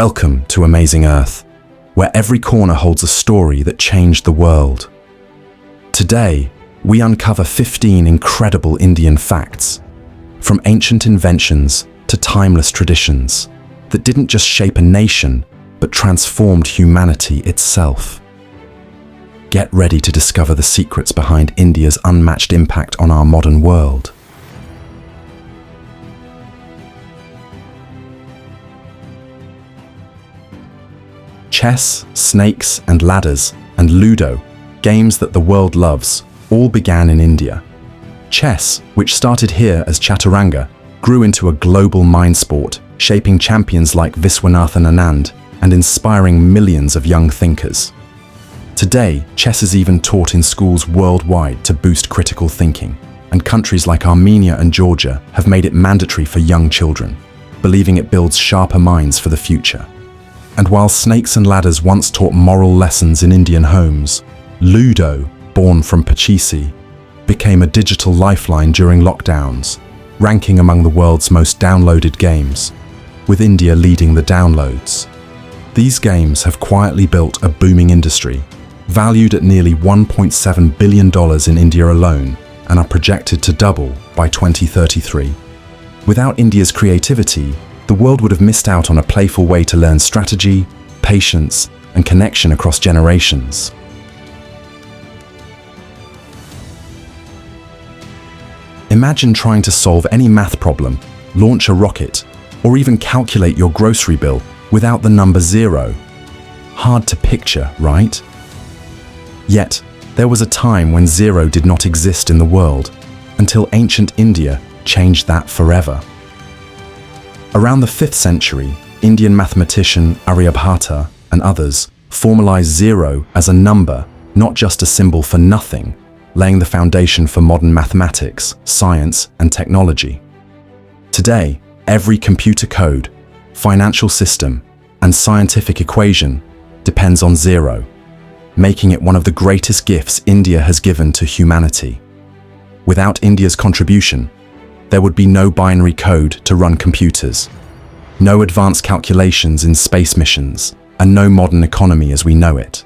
Welcome to Amazing Earth, where every corner holds a story that changed the world. Today, we uncover 15 incredible Indian facts, from ancient inventions to timeless traditions, that didn't just shape a nation, but transformed humanity itself. Get ready to discover the secrets behind India's unmatched impact on our modern world. Chess, snakes and ladders, and Ludo, games that the world loves, all began in India. Chess, which started here as Chaturanga, grew into a global mind sport, shaping champions like Viswanathan Anand and inspiring millions of young thinkers. Today, chess is even taught in schools worldwide to boost critical thinking, and countries like Armenia and Georgia have made it mandatory for young children, believing it builds sharper minds for the future. And while snakes and ladders once taught moral lessons in Indian homes, Ludo, born from Pachisi, became a digital lifeline during lockdowns, ranking among the world's most downloaded games, with India leading the downloads. These games have quietly built a booming industry, valued at nearly $1.7 billion in India alone, and are projected to double by 2033. Without India's creativity, the world would have missed out on a playful way to learn strategy, patience, and connection across generations. Imagine trying to solve any math problem, launch a rocket, or even calculate your grocery bill without the number zero. Hard to picture, right? Yet, there was a time when zero did not exist in the world, until ancient India changed that forever. Around the 5th century, Indian mathematician Aryabhata and others formalized zero as a number, not just a symbol for nothing, laying the foundation for modern mathematics, science, and technology. Today, every computer code, financial system, and scientific equation depends on zero, making it one of the greatest gifts India has given to humanity. Without India's contribution, there would be no binary code to run computers, no advanced calculations in space missions, and no modern economy as we know it.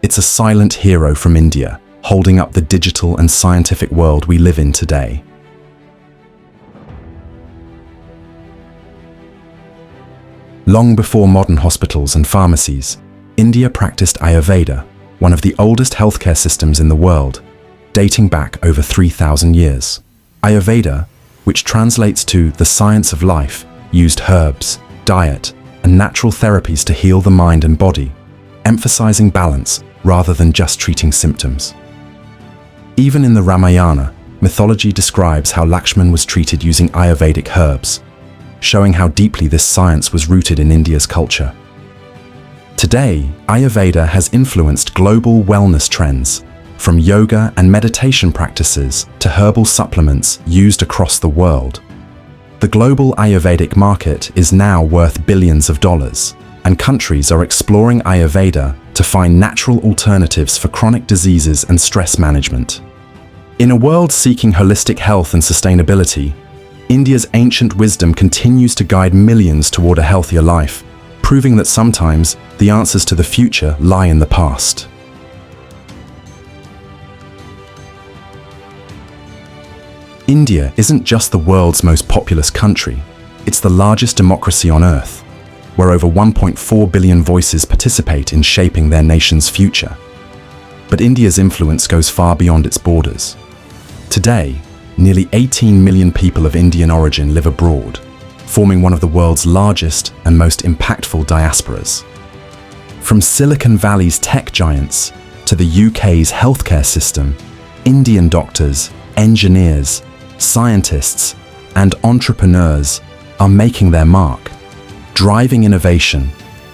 It's a silent hero from India, holding up the digital and scientific world we live in today. Long before modern hospitals and pharmacies, India practiced Ayurveda, one of the oldest healthcare systems in the world, dating back over 3,000 years. Ayurveda, which translates to the science of life, used herbs, diet, and natural therapies to heal the mind and body, emphasizing balance rather than just treating symptoms. Even in the Ramayana, mythology describes how Lakshman was treated using Ayurvedic herbs, showing how deeply this science was rooted in India's culture. Today, Ayurveda has influenced global wellness trends, from yoga and meditation practices to herbal supplements used across the world. The global Ayurvedic market is now worth billions of dollars, and countries are exploring Ayurveda to find natural alternatives for chronic diseases and stress management. In a world seeking holistic health and sustainability, India's ancient wisdom continues to guide millions toward a healthier life, proving that sometimes the answers to the future lie in the past. India isn't just the world's most populous country, it's the largest democracy on Earth, where over 1.4 billion voices participate in shaping their nation's future. But India's influence goes far beyond its borders. Today, nearly 18 million people of Indian origin live abroad, forming one of the world's largest and most impactful diasporas. From Silicon Valley's tech giants to the UK's healthcare system, Indian doctors, engineers, scientists, and entrepreneurs are making their mark, driving innovation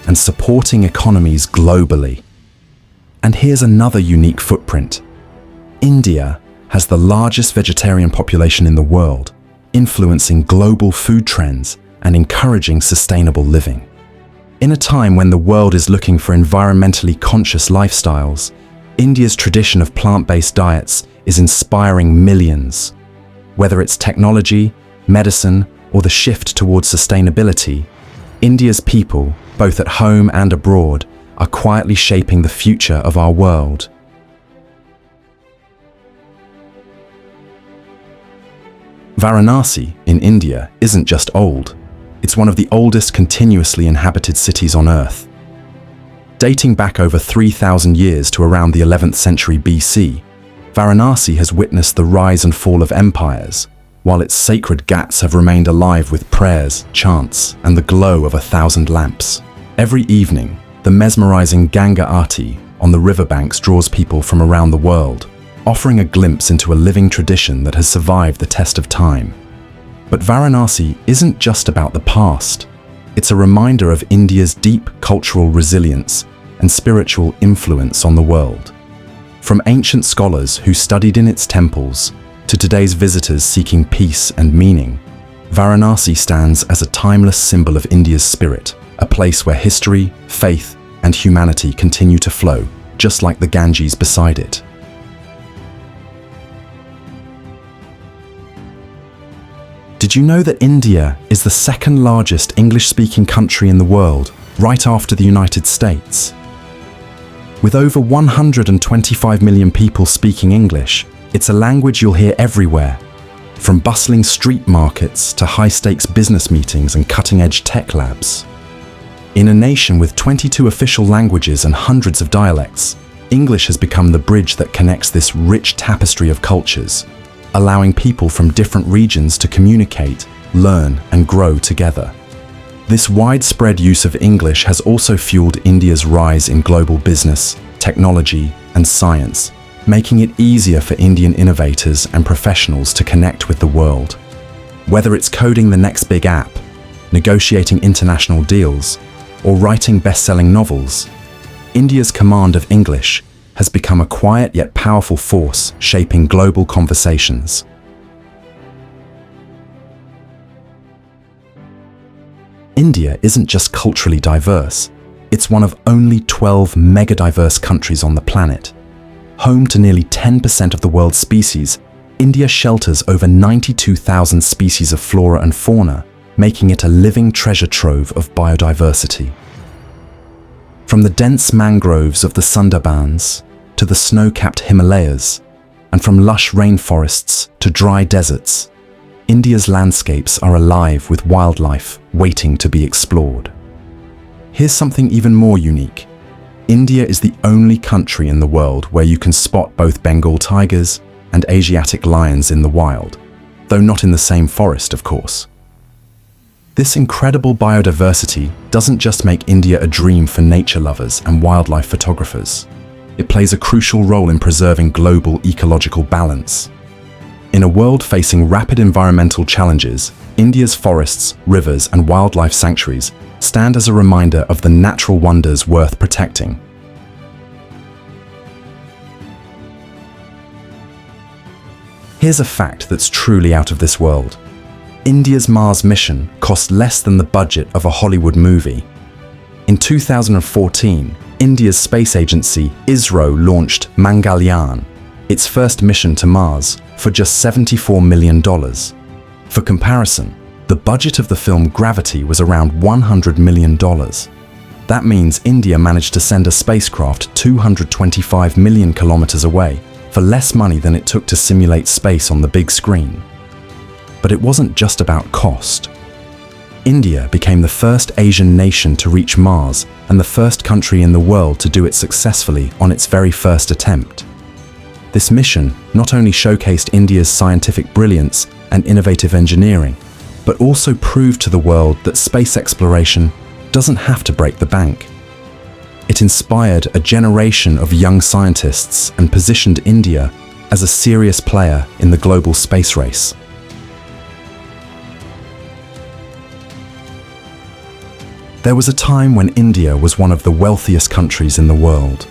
and supporting economies globally. And here's another unique footprint. India has the largest vegetarian population in the world, influencing global food trends and encouraging sustainable living. In a time when the world is looking for environmentally conscious lifestyles, India's tradition of plant-based diets is inspiring millions. Whether it's technology, medicine, or the shift towards sustainability, India's people, both at home and abroad, are quietly shaping the future of our world. Varanasi in India isn't just old, it's one of the oldest continuously inhabited cities on Earth. Dating back over 3,000 years to around the 11th century BC, Varanasi has witnessed the rise and fall of empires, while its sacred ghats have remained alive with prayers, chants, and the glow of 1,000 lamps. Every evening, the mesmerizing Ganga Aarti on the riverbanks draws people from around the world, offering a glimpse into a living tradition that has survived the test of time. But Varanasi isn't just about the past. It's a reminder of India's deep cultural resilience and spiritual influence on the world. From ancient scholars who studied in its temples to today's visitors seeking peace and meaning, Varanasi stands as a timeless symbol of India's spirit, a place where history, faith, and humanity continue to flow, just like the Ganges beside it. Did you know that India is the second largest English-speaking country in the world, right after the United States? With over 125 million people speaking English, it's a language you'll hear everywhere, from bustling street markets to high-stakes business meetings and cutting-edge tech labs. In a nation with 22 official languages and hundreds of dialects, English has become the bridge that connects this rich tapestry of cultures, allowing people from different regions to communicate, learn, and grow together. This widespread use of English has also fueled India's rise in global business, technology, and science, making it easier for Indian innovators and professionals to connect with the world. Whether it's coding the next big app, negotiating international deals, or writing best-selling novels, India's command of English has become a quiet yet powerful force shaping global conversations. India isn't just culturally diverse, it's one of only 12 mega-diverse countries on the planet. Home to nearly 10% of the world's species, India shelters over 92,000 species of flora and fauna, making it a living treasure trove of biodiversity. From the dense mangroves of the Sundarbans to the snow-capped Himalayas, and from lush rainforests to dry deserts, India's landscapes are alive with wildlife waiting to be explored. Here's something even more unique. India is the only country in the world where you can spot both Bengal tigers and Asiatic lions in the wild, though not in the same forest, of course. This incredible biodiversity doesn't just make India a dream for nature lovers and wildlife photographers. It plays a crucial role in preserving global ecological balance. In a world facing rapid environmental challenges, India's forests, rivers, and wildlife sanctuaries stand as a reminder of the natural wonders worth protecting. Here's a fact that's truly out of this world. India's Mars mission cost less than the budget of a Hollywood movie. In 2014, India's space agency ISRO launched Mangalyaan, its first mission to Mars, for just $74 million. For comparison, the budget of the film Gravity was around $100 million. That means India managed to send a spacecraft 225 million kilometers away for less money than it took to simulate space on the big screen. But it wasn't just about cost. India became the first Asian nation to reach Mars and the first country in the world to do it successfully on its very first attempt. This mission not only showcased India's scientific brilliance and innovative engineering, but also proved to the world that space exploration doesn't have to break the bank. It inspired a generation of young scientists and positioned India as a serious player in the global space race. There was a time when India was one of the wealthiest countries in the world.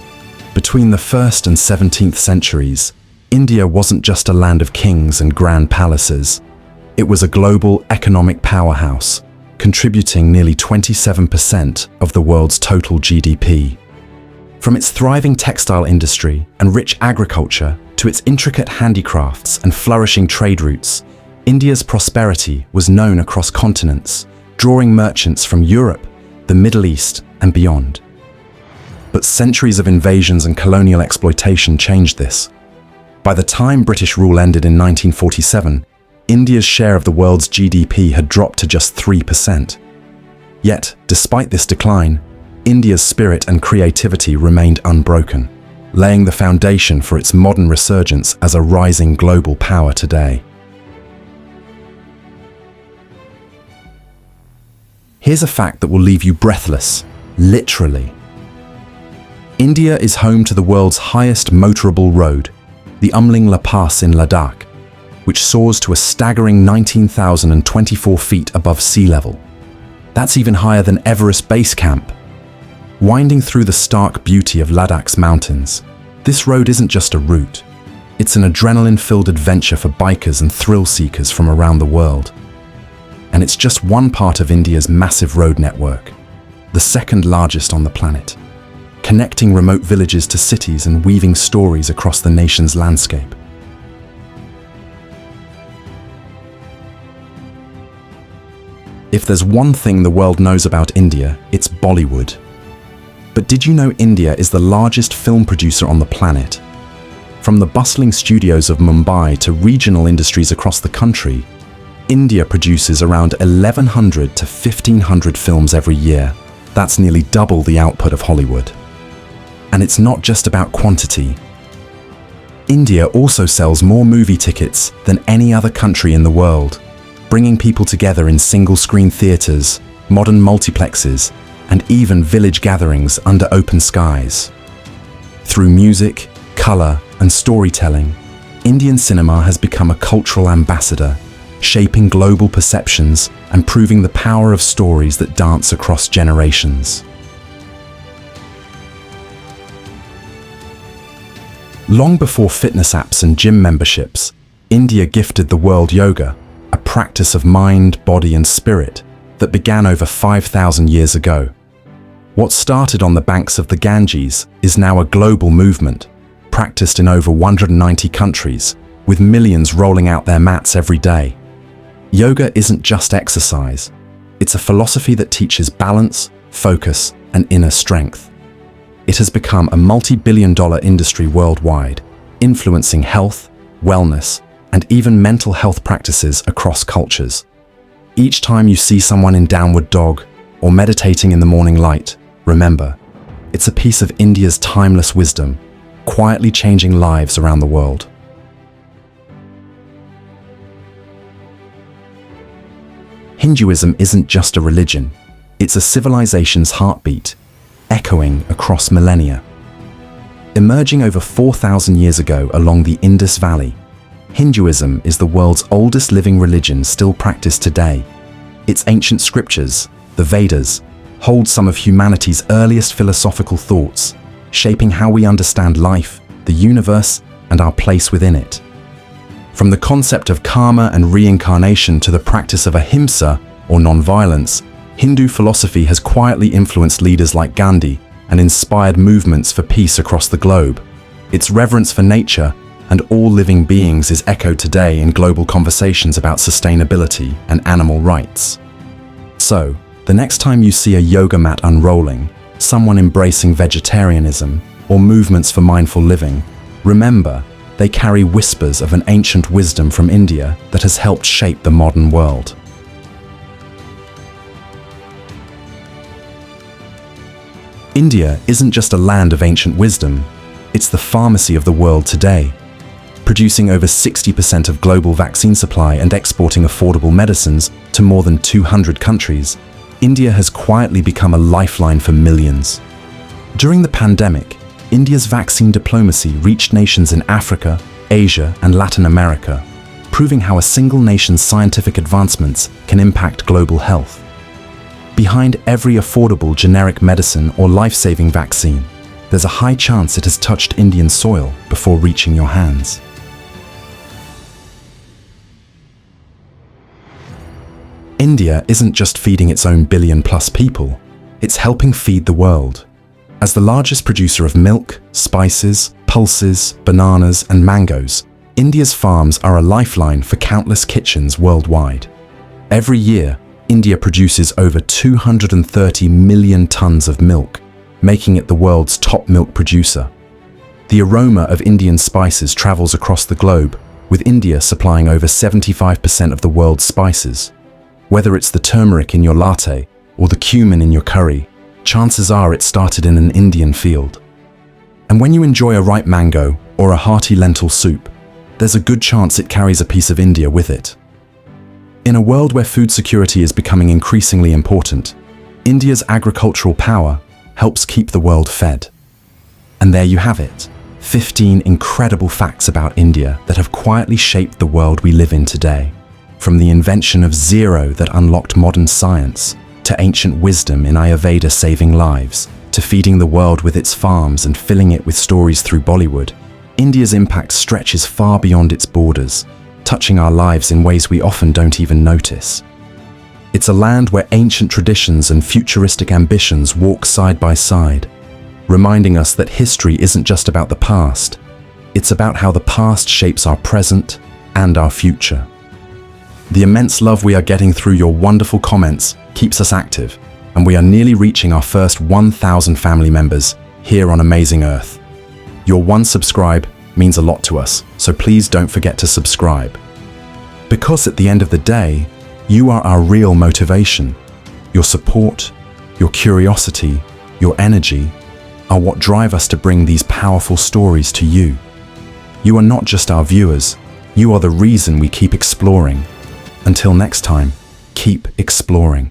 Between the 1st and 17th centuries, India wasn't just a land of kings and grand palaces. It was a global economic powerhouse, contributing nearly 27% of the world's total GDP. From its thriving textile industry and rich agriculture to its intricate handicrafts and flourishing trade routes, India's prosperity was known across continents, drawing merchants from Europe, the Middle East, and beyond. But centuries of invasions and colonial exploitation changed this. By the time British rule ended in 1947, India's share of the world's GDP had dropped to just 3%. Yet, despite this decline, India's spirit and creativity remained unbroken, laying the foundation for its modern resurgence as a rising global power today. Here's a fact that will leave you breathless, literally. India is home to the world's highest motorable road, the Umling La Pass in Ladakh, which soars to a staggering 19,024 feet above sea level. That's even higher than Everest Base Camp. Winding through the stark beauty of Ladakh's mountains, this road isn't just a route. It's an adrenaline-filled adventure for bikers and thrill-seekers from around the world. And it's just one part of India's massive road network, the second largest on the planet, connecting remote villages to cities and weaving stories across the nation's landscape. If there's one thing the world knows about India, it's Bollywood. But did you know India is the largest film producer on the planet? From the bustling studios of Mumbai to regional industries across the country, India produces around 1,100 to 1,500 films every year. That's nearly double the output of Hollywood. And it's not just about quantity. India also sells more movie tickets than any other country in the world, bringing people together in single-screen theaters, modern multiplexes, and even village gatherings under open skies. Through music, color, and storytelling, Indian cinema has become a cultural ambassador, shaping global perceptions and proving the power of stories that dance across generations. Long before fitness apps and gym memberships, India gifted the world yoga, a practice of mind, body, and spirit that began over 5,000 years ago. What started on the banks of the Ganges is now a global movement, practiced in over 190 countries, with millions rolling out their mats every day. Yoga isn't just exercise. It's a philosophy that teaches balance, focus, and inner strength. It has become a multi-billion-dollar industry worldwide, influencing health, wellness, and even mental health practices across cultures. Each time you see someone in downward dog or meditating in the morning light, remember, it's a piece of India's timeless wisdom, quietly changing lives around the world. Hinduism isn't just a religion, it's a civilization's heartbeat, echoing across millennia. Emerging over 4,000 years ago along the Indus Valley, Hinduism is the world's oldest living religion still practiced today. Its ancient scriptures, the Vedas, hold some of humanity's earliest philosophical thoughts, shaping how we understand life, the universe, and our place within it. From the concept of karma and reincarnation to the practice of ahimsa, or non-violence, Hindu philosophy has quietly influenced leaders like Gandhi and inspired movements for peace across the globe. Its reverence for nature and all living beings is echoed today in global conversations about sustainability and animal rights. So, the next time you see a yoga mat unrolling, someone embracing vegetarianism, or movements for mindful living, remember, they carry whispers of an ancient wisdom from India that has helped shape the modern world. India isn't just a land of ancient wisdom, it's the pharmacy of the world today. Producing over 60% of global vaccine supply and exporting affordable medicines to more than 200 countries, India has quietly become a lifeline for millions. During the pandemic, India's vaccine diplomacy reached nations in Africa, Asia, and Latin America, proving how a single nation's scientific advancements can impact global health. Behind every affordable generic medicine or life-saving vaccine, there's a high chance it has touched Indian soil before reaching your hands. India isn't just feeding its own billion-plus people, it's helping feed the world. As the largest producer of milk, spices, pulses, bananas, and mangoes, India's farms are a lifeline for countless kitchens worldwide. Every year, India produces over 230 million tons of milk, making it the world's top milk producer. The aroma of Indian spices travels across the globe, with India supplying over 75% of the world's spices. Whether it's the turmeric in your latte or the cumin in your curry, chances are it started in an Indian field. And when you enjoy a ripe mango or a hearty lentil soup, there's a good chance it carries a piece of India with it. In a world where food security is becoming increasingly important, India's agricultural power helps keep the world fed. And there you have it, 15 incredible facts about India that have quietly shaped the world we live in today. From the invention of zero that unlocked modern science, to ancient wisdom in Ayurveda saving lives, to feeding the world with its farms and filling it with stories through Bollywood, India's impact stretches far beyond its borders, touching our lives in ways we often don't even notice. It's a land where ancient traditions and futuristic ambitions walk side by side, reminding us that history isn't just about the past, it's about how the past shapes our present and our future. The immense love we are getting through your wonderful comments keeps us active, and we are nearly reaching our first 1,000 family members here on Amazing Earth. Your one subscribe means a lot to us, so please don't forget to subscribe. Because at the end of the day, you are our real motivation. Your support, your curiosity, your energy are what drive us to bring these powerful stories to you. You are not just our viewers, you are the reason we keep exploring. Until next time, keep exploring.